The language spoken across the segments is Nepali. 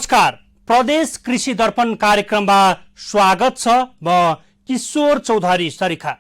नमस्कार, प्रदेश कृषि दर्पण कार्यक्रममा स्वागत छ। म किशोर चौधरी सरिखा।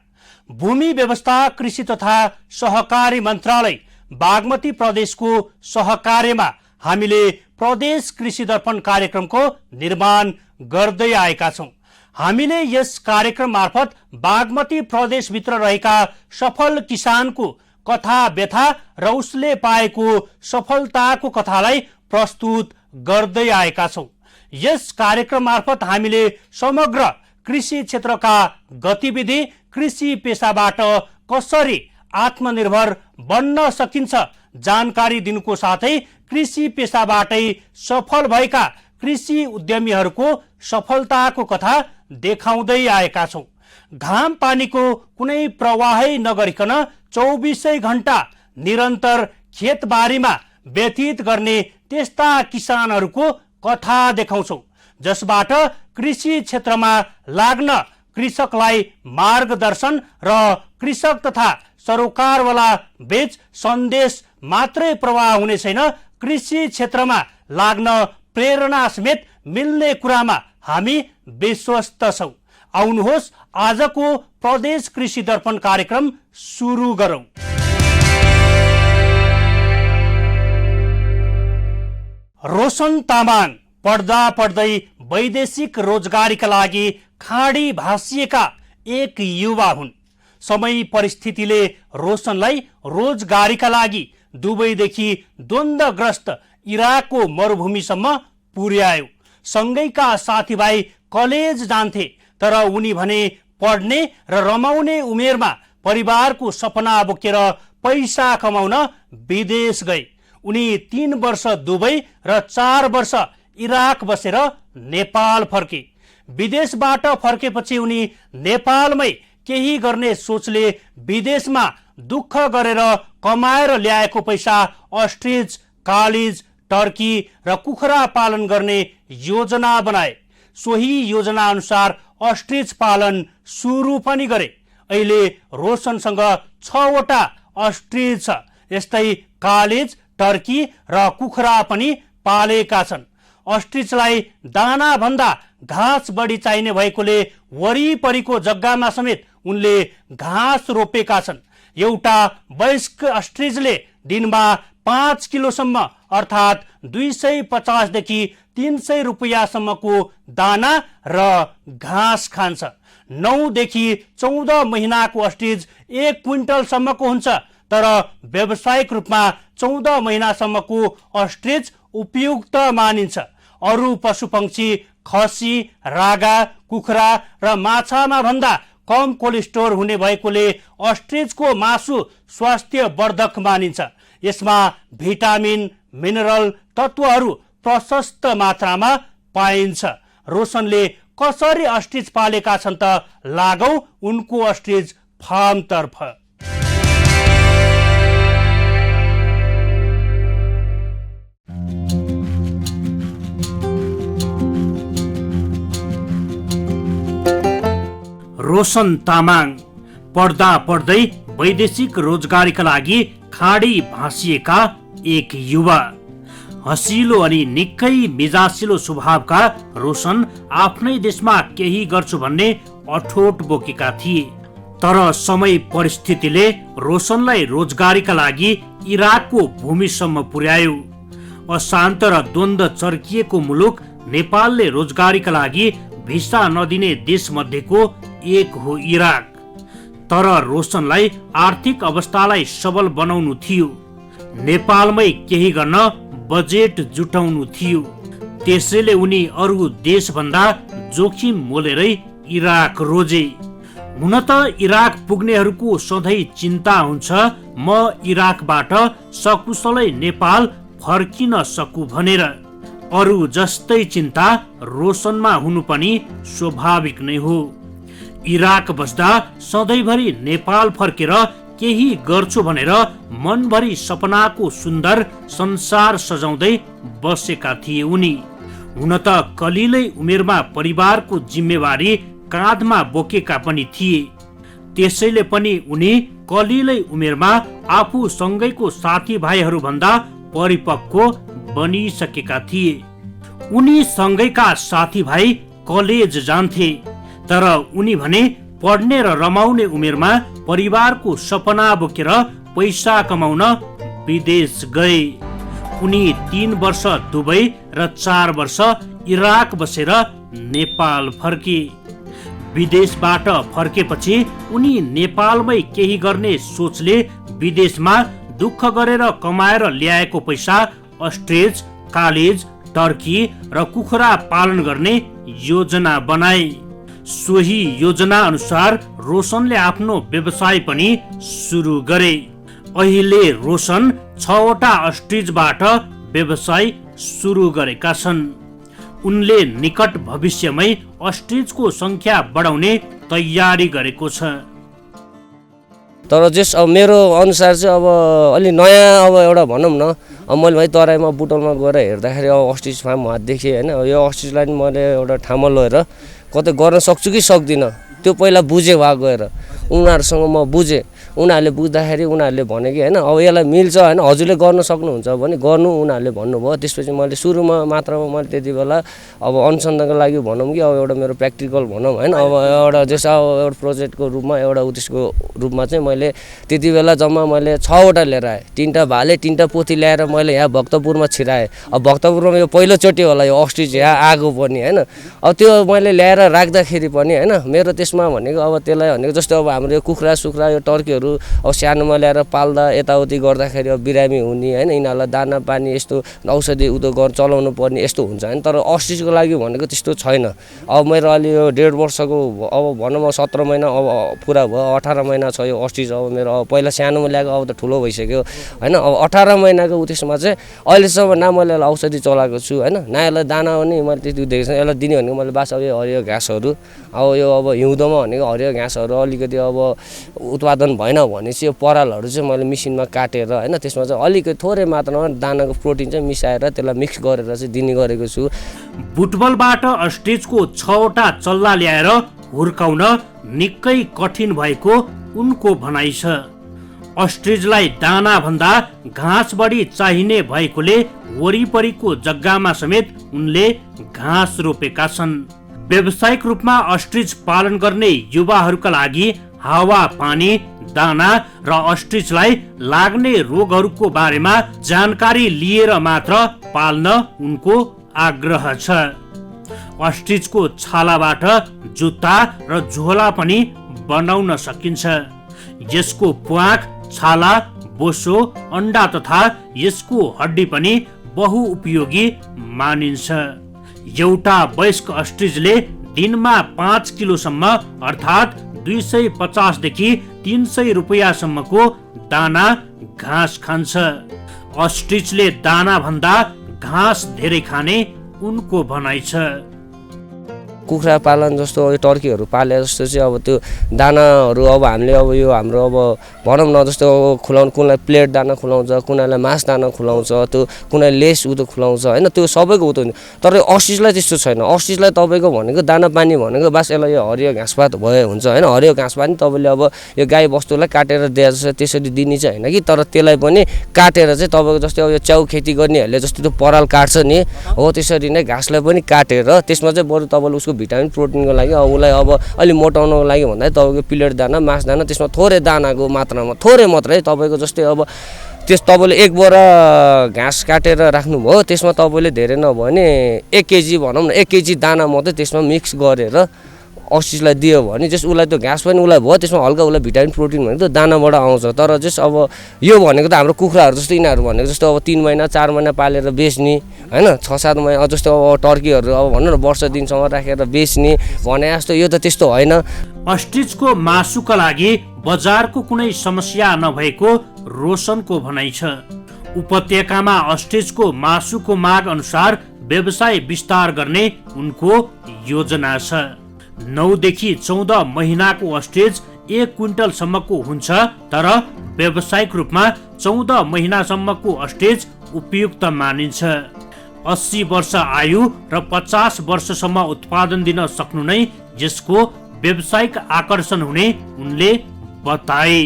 भूमि व्यवस्था कृषि तथा सहकारी मन्त्रालय बागमती प्रदेशको सहकार्यमा हामीले प्रदेश कृषि दर्पण कार्यक्रमको निर्माण गर्दै आएका छौं। हामीले यस कार्यक्रम मार्फत बागमती प्रदेशभित्र रहेका सफल किसानको कथा व्यथा र उसले पाएको सफलताको कथालाई प्रस्तुत गर्दै आएका छौं। यस कार्यक्रम मार्फत हामीले समग्र कृषि क्षेत्रका गतिविधि, कृषि पेशाबाट कसरी आत्मनिर्भर बन्न सकिन्छ जानकारी दिनुको साथै कृषि पेशाबाटै सफल भएका कृषि उद्यमीहरूको सफलताको कथा देखाउँदै आएका छौं। घाम पानीको कुनै प्रवाहै नगरिकन 24 घण्टा निरन्तर खेतबारीमा व्यतीत गर्ने त्यस्ता किसानहरूको कथा देखाउँछौं, जसबाट कृषि क्षेत्रमा लाग्न कृषकलाई मार्गदर्शन र कृषक तथा सरोकारवाला बीच सन्देश मात्रै प्रवाह हुने छैन, कृषि क्षेत्रमा लाग्न प्रेरणा समेत मिल्ने कुरामा हामी विश्वस्त छौं। आउनुहोस् आजको प्रदेश कृषि दर्पण कार्यक्रम सुरु गरौं। रोशन तामाङ पढ्दा पढ्दै वैदेशिक रोजगारीका लागि खाडी भासिएका एक युवा हुन्। समय परिस्थितिले रोशनलाई रोजगारीका लागि दुबईदेखि द्वन्द्वग्रस्त इराकको मरुभूमिसम्म पुर्यायो। सँगैका साथीभाइ कलेज जान्थे, तर उनी भने पढ्ने र रमाउने उमेरमा परिवारको सपना बोकेर पैसा कमाउन विदेश गए। उनी 3 वर्ष दुबई र 4 वर्ष इराक बसेर नेपाल फर्के। विदेशबाट फर्केपछि उनी नेपालमै केही गर्ने सोचले विदेशमा दुःख गरेर कमाएर ल्याएको पैसा अस्ट्रिच, कालिज, टर्की र कुखुरा पालन गर्ने योजना बनाए। सोही योजना अनुसार अस्ट्रिच पालन सुरु पनि गरे। अहिले रोशनसँग 6 वटा अस्ट्रिच छ। यस्तै कालिज, टर्की र कुखुरा पनि पालेका छन्। अस्ट्रिचलाई दाना भन्दा घाँस बढी चाहिने भएकोले वरिपरिको जग्गामा समेत उनले घाँस रोपेका छन्। एउटा वयस्क अस्ट्रिचले दिनमा 5 किलोसम्म अर्थात् 250 देखि 300 रुपियाँसम्मको दाना र घाँस खान्छ। 9 देखि 14 महिनाको अस्ट्रिच 1 क्विन्टलसम्मको हुन्छ, तर व्यावसायिक रूपमा 14 महिनासम्मको अस्ट्रिच उपयुक्त मानिन्छ। अरू पशुपक्षी खसी, रागा, कुखुरा र माछामा भन्दा कम कोलेस्ट्रोल हुने भएकोले अस्ट्रिचको मासु स्वास्थ्यवर्धक मानिन्छ। यसमा भिटामिन, मिनरल तत्त्वहरू प्रशस्त मात्रामा पाइन्छ। रोशनले कसरी अस्ट्रिच पालेका छन् त लागौं उनको अस्ट्रिच फार्मतर्फ। रोशन तामाङ पढ्दा पढ्दै वैदेशिक रोजगारीका लागि खाडी भासिएका एक युवा। हँसिलो अनि निकै मिजासिलो स्वभावका रोशन आफ्नै देशमा केही गर्छु भन्ने अठोट बोकेका थिए, तर समय परिस्थितिले रोशनलाई रोजगारीका लागि इराकको भूमिसम्म पुर्यायो। अशान्त र द्वन्द्व चर्किएको मुलुक नेपालले रोजगारीका लागि भिसा नदिने देश मध्येको एक हो इराक। तर रोशनलाई आर्थिक अवस्थालाई सबल बनाउनु थियो, नेपालमै केही गर्न बजेट जुटाउनु थियो। त्यसैले उनी अरू देशभन्दा जोखिम मोलेरै इराक रोजे। हुन त इराक पुग्नेहरूको सधैँ चिन्ता हुन्छ म इराकबाट सकुशलै नेपाल फर्किन सकु भनेर। अरू जस्तै चिन्ता रोशनमा हुनु पनि स्वाभाविक नै हो। इराक बस्दा सधैँभरि नेपाल फर्केर केही गर्छु भनेर मनभरि सपनाको सुन्दर संसार सजाउँदै बसेका थिए उनी। हुन त कलिलै उमेरमा परिवारको जिम्मेवारी काँधमा बोकेका पनि थिए। त्यसैले पनि उनी कलिलै उमेरमा आफू सँगैको साथीभाइहरू भन्दा परिपक्व बनिसकेका थिए। उनी सँगैका साथीभाइ कलेज जान्थे, तर उनी भने पढ्ने र रमाउने उमेरमा परिवारको सपना बोकेर पैसा कमाउन विदेश गए। उनी 3 वर्ष दुबई र 4 वर्ष इराक बसेर नेपाल फर्के। विदेशबाट फर्केपछि उनी नेपालमै केही गर्ने सोचले विदेशमा दुःख गरेर कमाएर ल्याएको पैसा अस्ट्रेज, कालेज, टर्की र कुखुरा पालन गर्ने योजना बनाए। सोही योजना अनुसार रोशनले आफ्नो व्यवसाय पनि सुरु गरे। अहिले रोशन 6वटा अस्ट्रिजबाट व्यवसाय सुरु गरेका छन्। उनले निकट भविष्यमै अस्ट्रिजको संख्या बढाउने तयारी गरेको छ। तर जस अब मेरो अनुसार चाहिँ अब अलि नयाँ अब एउटा भनौँ न, अब मैले भाइ तराईमा बुटोलमा गएर हेर्दाखेरि अब अस्ट्रिज फार्म देखेँ होइन। यो अस्ट्रिजलाई मैले एउटा ठाउँमा लगेर कतै गर्न सक्छु कि सक्दिनँ त्यो पहिला बुझेँ। भए गएर उनीहरूसँग म बुझेँ, उनीहरूले बुझ्दाखेरि उनीहरूले भने कि होइन अब यसलाई मिल्छ होइन, हजुरले गर्न सक्नुहुन्छ भने गर्नु उनीहरूले भन्नुभयो। त्यसपछि मैले सुरुमा मात्रामा मैले त्यति बेला अब अनुसन्धानको लागि भनौँ कि अब एउटा मेरो प्र्याक्टिकल भनौँ होइन, अब एउटा जस्तो अब एउटा प्रोजेक्टको रूपमा एउटा उद्देश्यको रूपमा चाहिँ मैले त्यति बेला जम्मा मैले 6वटा लिएर आएँ। 3टा भाले 3टा पोथी ल्याएर मैले यहाँ भक्तपुरमा छिराएँ। अब भक्तपुरमा यो पहिलोचोटि होला यो अस्ट्रिज यहाँ आगो पनि होइन। अब त्यो मैले ल्याएर राख्दाखेरि पनि होइन मेरो त्यसमा भनेको अब त्यसलाई भनेको जस्तो अब हाम्रो यो कुखुरा सुखुरा यो टर्कीहरू अब सानोमा ल्याएर पाल्दा यताउति गर्दाखेरि अब बिरामी हुने होइन, यिनीहरूलाई दाना पानी यस्तो औषधि उदो चलाउनु पर्ने यस्तो हुन्छ होइन। तर अस्ट्रिजको लागि भनेको त्यस्तो छैन। अब मेरो अलि यो 1.5 वर्षको अब भनौँ 17 महिना अब पुरा भयो, 18 महिना छ यो अस्ट्रिज। अब मेरो अब पहिला सानोमा ल्याएको अब त ठुलो भइसक्यो होइन। अब 18 महिनाको उद्देश्यमा चाहिँ अहिलेसम्म न मैले यसलाई औषधि चलाएको छु होइन, न यसलाई दाना पनि मैले त्यति दिएको छैन। यसलाई दिने भनेको मैले बास अब यो हरियो घाँसहरू अब यो अब हिउँदोमा भनेको हरियो घाँसहरू अलिकति अब उत्पादन भएन भने चाहिँ यो परालहरू चाहिँ मैले मिसिनमा काटेर होइन त्यसमा चाहिँ अलिकति थोरै मात्रामा दानाको प्रोटिन चाहिँ मिसाएर त्यसलाई मिक्स गरेर चाहिँ दिने गरेको छु। बुटबलबाट अस्ट्रिजको 6वटा चल्ला ल्याएर हुर्काउन निकै कठिन भएको उनको भनाइ छ। अस्ट्रिजलाई दाना भन्दा घाँस बढी चाहिने भएकोले वरिपरिको जग्गामा समेत उनले घाँस रोपेका छन्। व्यावसायिक रूपमा अस्ट्रिज पालन गर्ने युवाहरूका लागि हावा पानी दाना र अस्ट्रिजलाई लाग्ने रोगहरूको बारेमा जानकारी लिएर मात्र पाल्न उनको आग्रह छ। अस्ट्रिजको छालाबाट जुत्ता र झोला पनि बनाउन सकिन्छ। यसको प्वाँख, छाला, बोसो, अन्डा तथा यसको हड्डी पनि बहुउपयोगी मानिन्छ। एउटा वयस्क अस्ट्रिजले दिनमा 5 किलोसम्म अर्थात् 250 देखि 300 रुपैयाँसम्मको दाना घाँस खान्छ। अस्ट्रिचले दाना भन्दा घाँस धेरै खाने उनको भनाइ छ। कुखुरा पालन जस्तो यो टर्कीहरू पाले जस्तो चाहिँ अब त्यो दानाहरू अब हामीले अब यो हाम्रो अब भनौँ न जस्तो खुलाउनु कुनैलाई प्लेट दाना खुलाउँछ, कुनैलाई मास दाना खुलाउँछ, त्यो कुनै लेस उतो खुलाउँछ होइन, त्यो सबैको उतो। तर अस्ट्रिचलाई त्यस्तो छैन। अस्ट्रिचलाई तपाईँको भनेको दाना पानी भनेको बास यसलाई यो हरियो घाँसपात भयो हुन्छ होइन। हरियो घाँस पानी तपाईँले अब यो गाई बस्तुलाई काटेर दिए त्यसरी दिने चाहिँ होइन कि, तर त्यसलाई पनि काटेर चाहिँ तपाईँको जस्तै अब यो च्याउ खेती गर्नेहरूले जस्तो त्यो पराल काट्छ नि हो त्यसरी नै घाँसलाई पनि काटेर त्यसमा चाहिँ बरु तपाईँले उसको भिटामिन प्रोटिनको लागि अब उसलाई अब अलि मोटाउनको लागि भन्दा तपाईँको प्लेट दाना मास दाना त्यसमा थोरै दानाको मात्रामा थोरै मात्रै तपाईँको जस्तै अब त्यस तपाईँले 1 बोरा घाँस काटेर राख्नुभयो त्यसमा तपाईँले धेरै नभयो भने 1 केजी भनौँ न 1 केजी दाना मात्रै त्यसमा मिक्स गरेर अस्ट्रिचलाई दियो भने जस उसलाई त्यो घाँस पनि उसलाई भयो त्यसमा हल्का उसलाई भिटामिन प्रोटिन भनेको त्यो दानाबाट आउँछ। तर जस अब यो भनेको त हाम्रो कुखुराहरू जस्तो यिनीहरू भनेको जस्तो अब 3 महिना 4 महिना पालेर बेच्ने होइन 6-7 महिना जस्तो अब टर्कीहरू अब भनौँ न वर्ष दिनसम्म राखेर बेच्ने भने जस्तो यो त त्यस्तो होइन। अस्ट्रिचको मासुका लागि बजारको कुनै समस्या नभएको रोशनको भनाइ छ। उपत्यकामा अस्ट्रिचको मासुको माग अनुसार व्यवसाय विस्तार गर्ने उनको योजना छ। 9 देखि 14 महिनाको अस्ट्रिच 1 क्विन्टलसम्मको हुन्छ, तर व्यावसायिक रूपमा 14 महिनासम्मको अस्ट्रिच उपयुक्त मानिन्छ। 80 वर्ष आयु र 50 वर्षसम्म उत्पादन दिन सक्नु नै यसको व्यावसायिक आकर्षण हुने उनले बताए।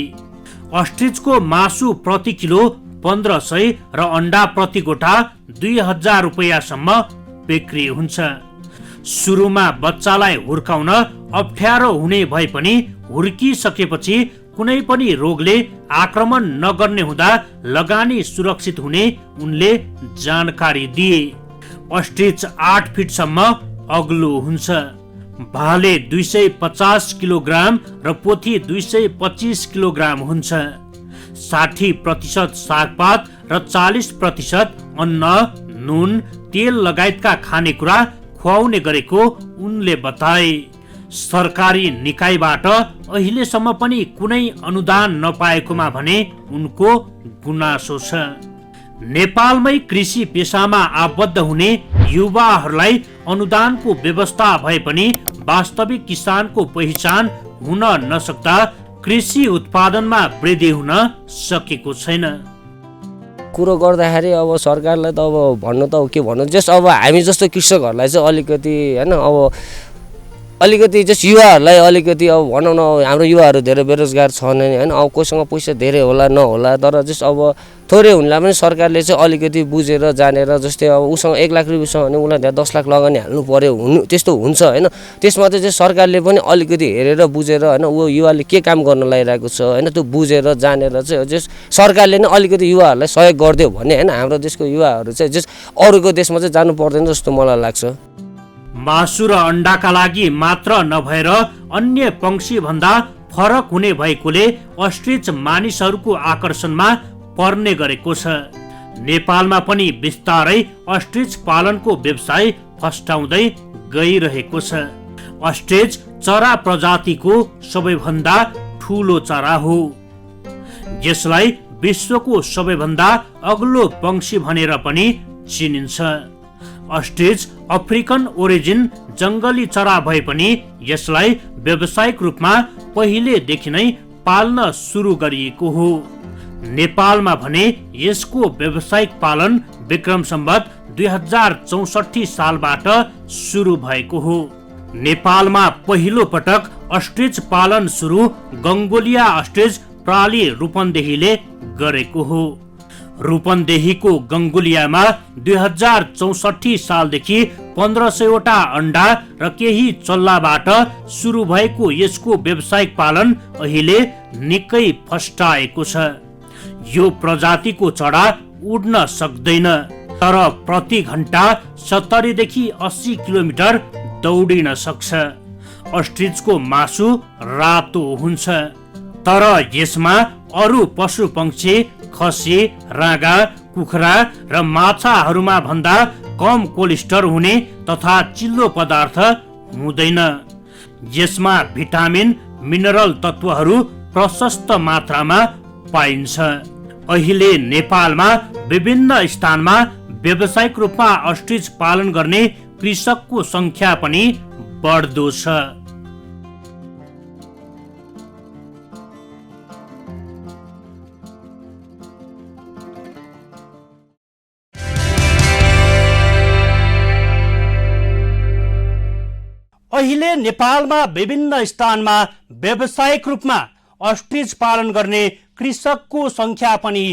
अस्ट्रिचको मासु प्रति किलो 1500 र अन्डा प्रति गोटा 2000 रुपैयाँसम्म बिक्री हुन्छ। सुरुमा बच्चालाई हुर्काउन अप्ठ्यारो हुने भए पनि हुर्किसकेपछि कुनै पनि रोगले आक्रमण नगर्ने हुँदा लगानी सुरक्षित हुने उनले जानकारी दिए। अस्ट्रिच 8 फिटसम्म अग्लो हुन्छ। भाले 250 किलोग्राम र पोथी 225 किलोग्राम हुन्छ। 60% सागपात र 40% अन्न, नुन, तेल लगायतका खानेकुरा खुवाउने गरेको उनले बताए। सरकारी निकायबाट अहिलेसम्म पनि कुनै अनुदान नपाएकोमा भने उनको गुनासो छ। नेपालमै कृषि पेसामा आबद्ध हुने युवाहरूलाई अनुदानको व्यवस्था भए पनि वास्तविक किसानको पहिचान हुन नसक्दा कृषि उत्पादनमा वृद्धि हुन सकेको छैन। कुरो गर्दाखेरि अब सरकारलाई त अब भन्नु त के भन्नु, जस्ट अब हामी जस्तो कृषकहरूलाई चाहिँ अलिकति हैन, अब अलिकति जस्ट युवाहरूलाई अलिकति अब भनौँ न, हाम्रो युवाहरू धेरै बेरोजगार छन् हैन, अब कोसँग पैसा धेरै होला नहोला, तर जस्ट अब थोरै हुनेलाई पनि सरकारले चाहिँ अलिकति बुझेर जानेर, जस्तै अब उसँग 1 लाख रुपियाँ छ भने उसलाई 10 लाख लगानी हाल्नु पर्यो हुनु त्यस्तो हुन्छ हैन। त्यसमा चाहिँ सरकारले पनि अलिकति हेरेर बुझेर हैन, ऊ युवाले के काम गर्न लागिरहेको छ हैन, त्यो बुझेर जानेर चाहिँ जस्ट सरकारले नै अलिकति युवाहरूलाई सहयोग गरिदियो भने हैन, हाम्रो देशको युवाहरू चाहिँ जस्ट अरूको देशमा चाहिँ जानु पर्दैन जस्तो मलाई लाग्छ। मासु र अण्डाका लागि मात्र नभएर अन्य पंक्षी भन्दा फरक हुने भएकोले अस्ट्रिच मानिसहरूको आकर्षणमा पर्ने गरेको छ। नेपालमा पनि बिस्तारै अस्ट्रिच पालनको व्यवसाय फस्टाउँदै गइरहेको छ। अस्ट्रिच चरा प्रजातिको सबैभन्दा ठूलो चरा हो। यसलाई विश्वको सबैभन्दा अग्लो पंक्षी भनेर पनि चिनिन्छ। अस्ट्रिच अफ्रिकन ओरिजिन जंगली चरा भए पनि यसलाई व्यावसायिक रूपमा पहिलेदेखि नै पाल्न सुरु गरिएको हो। नेपालमा भने यसको व्यावसायिक पालन विक्रम सम्वत 2064 सालबाट सुरु भएको हो। नेपालमा पहिलो पटक अस्ट्रिच पालन सुरु गंगोलिया अस्ट्रिच प्राली रूपन्देहीले गरेको हो। रूपन्देहीको गंगोलियामा 2064 सालदेखि 1500वटा अण्डा र केही चल्लाबाट सुरु भएको यसको व्यावसायिक पालन अहिले निकै फस्टाएको छ। यो प्रजातिको चढा उड्न सक्दैन, तर प्रति घण्टा 70 देखि 80 किलोमिटर दौडिन सक्छ। अस्ट्रिचको मासु रातो हुन्छ, तर यसमा अरू पशु पंक्षी, खसी, रागा, कुखुरा र माछाहरूमा भन्दा कम कोलेस्ट्रल हुने तथा चिल्लो पदार्थ हुँदैन। यसमा भिटामिन, मिनरल तत्वहरू प्रशस्त मात्रामा पाइन्छ। अहिले नेपालमा विभिन्न स्थानमा व्यावसायिक रूपमा अस्ट्रिच पालन गर्ने कृषकको संख्या पनि बढ्दो छ। अहिले नेपालमा विभिन्न स्थानमा व्यावसायिक रूपमा अस्ट्रिच पालन गर्ने कृषकको संख्या पनि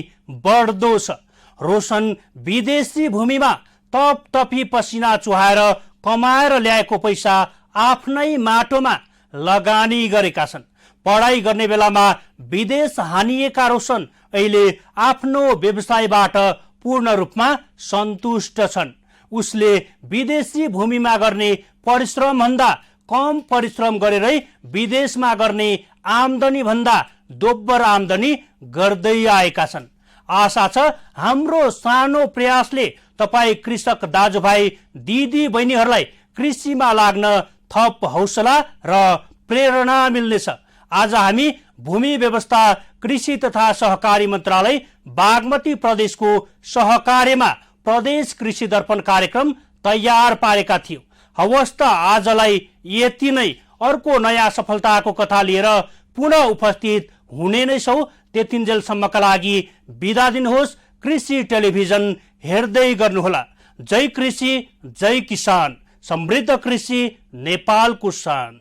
बढ्दो छ। रोशन विदेशी भूमिमा तप तपी पसिना चुहाएर कमाएर ल्याएको पैसा आफ्नै माटोमा लगानी गरेका छन्। पढाइ गर्ने बेलामा विदेश हानिएका रोशन अहिले आफ्नो व्यवसायबाट पूर्ण रूपमा सन्तुष्ट छन्। उसले विदेशी भूमिमा गर्ने परिश्रम भन्दा कम परिश्रम गरेरै विदेशमा गर्ने आमदनी भन्दा दोब्बर आमदनी गर्दै आएका छन्। आशा छ हाम्रो सानो प्रयासले तपाई कृषक दाजुभाइ दिदी बहिनीहरूलाई कृषिमा लाग्न थप हौसला र प्रेरणा मिल्नेछ। आज हामी भूमि व्यवस्था कृषि तथा सहकारी मन्त्रालय बागमती प्रदेशको सहकार्यमा प्रदेश कृषि दर्पण कार्यक्रम तयार पारेका थियौं। हवस् त आजलाई यति नै। अर्को नयाँ सफलताको कथा लिएर पुनः उपस्थित हुने नै छौं। त्यतिन्जेलसम्मका लागि बिदा दिनुहोस्। कृषि टेलिभिजन हेर्दै गर्नुहोला। जय कृषि, जय किसान, समृद्ध कृषि नेपालको शान।